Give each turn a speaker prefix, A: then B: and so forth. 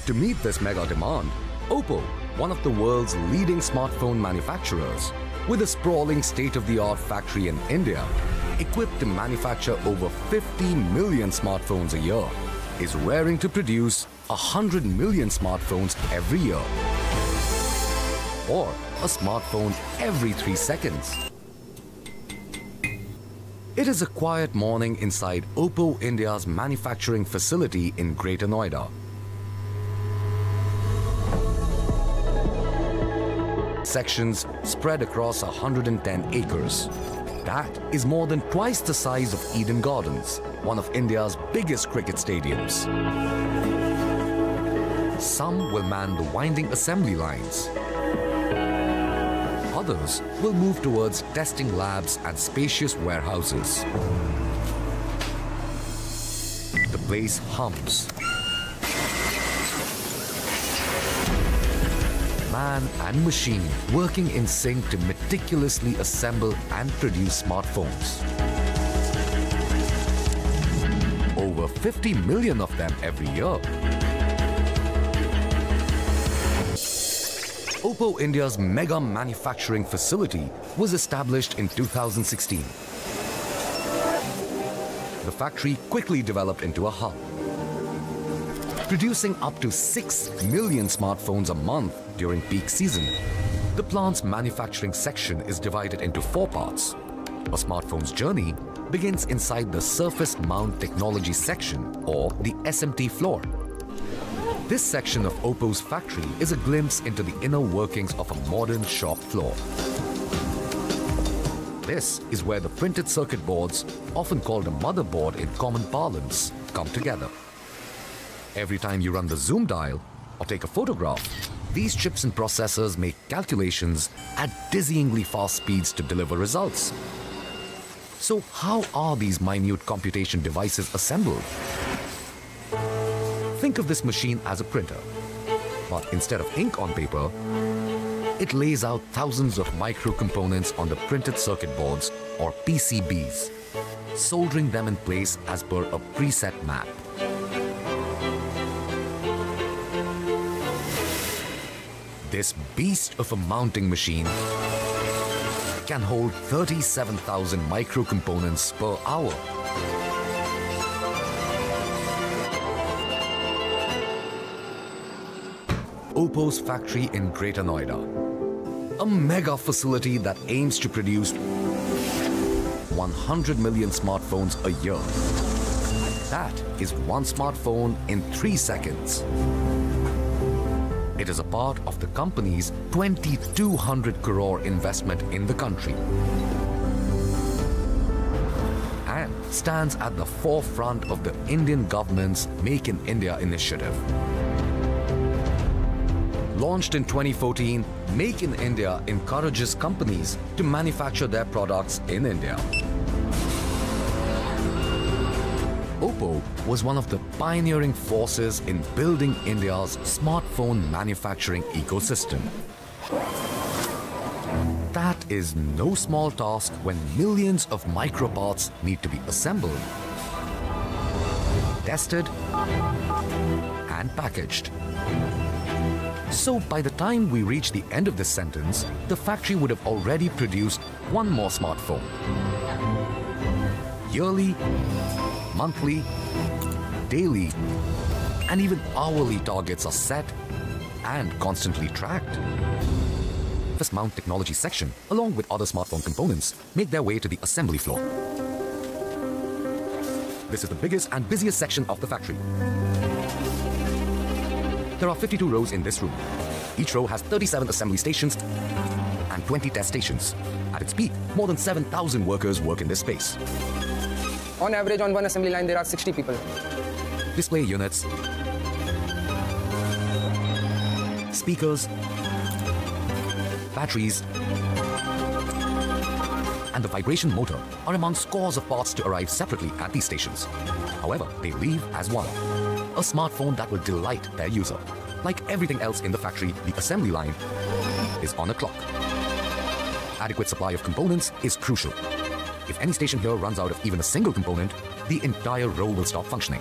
A: To meet this mega demand, Oppo, one of the world's leading smartphone manufacturers, with a sprawling state-of-the-art factory in India, equipped to manufacture over 50 million smartphones a year, is raring to produce 100 million smartphones every year. Or a smartphone every 3 seconds. It is a quiet morning inside Oppo India's manufacturing facility in Greater Noida. Sections spread across 110 acres. That is more than twice the size of Eden Gardens, one of India's biggest cricket stadiums. Some will man the winding assembly lines. Others will move towards testing labs and spacious warehouses. The place hums. Man and machine working in sync to meticulously assemble and produce smartphones. Over 50 million of them every year. Oppo India's mega manufacturing facility was established in 2016. The factory quickly developed into a hub, producing up to 6 million smartphones a month during peak season. The plant's manufacturing section is divided into 4 parts. A smartphone's journey begins inside the Surface Mount Technology section, or the SMT floor. This section of Oppo's factory is a glimpse into the inner workings of a modern shop floor. This is where the printed circuit boards, often called a motherboard in common parlance, come together. Every time you run the zoom dial or take a photograph, these chips and processors make calculations at dizzyingly fast speeds to deliver results. So how are these minute computation devices assembled? Think of this machine as a printer, but instead of ink on paper, it lays out thousands of micro components on the printed circuit boards, or PCBs, soldering them in place as per a preset map. This beast of a mounting machine can hold 37,000 micro components per hour. Oppo's factory in Greater Noida, a mega facility that aims to produce 100 million smartphones a year. That is one smartphone in 3 seconds. It is a part of the company's 2,200 crore investment in the country and stands at the forefront of the Indian government's Make in India initiative. Launched in 2014, Make in India encourages companies to manufacture their products in India. Oppo was one of the pioneering forces in building India's smartphone manufacturing ecosystem. That is no small task when millions of micro parts need to be assembled, tested, and packaged. So by the time we reach the end of this sentence, the factory would have already produced one more smartphone. Yearly, monthly, daily, and even hourly targets are set and constantly tracked. Surface Mount Technology section, along with other smartphone components, make their way to the assembly floor. This is the biggest and busiest section of the factory. There are 52 rows in this room. Each row has 37 assembly stations and 20 test stations. At its peak, more than 7,000 workers work in this space.
B: On average, on one assembly line, there are 60 people.
A: Display units, speakers, batteries, and the vibration motor are among scores of parts to arrive separately at these stations. However, they leave as one. A smartphone that will delight their user. Like everything else in the factory, the assembly line is on a clock. Adequate supply of components is crucial. If any station here runs out of even a single component, the entire row will stop functioning.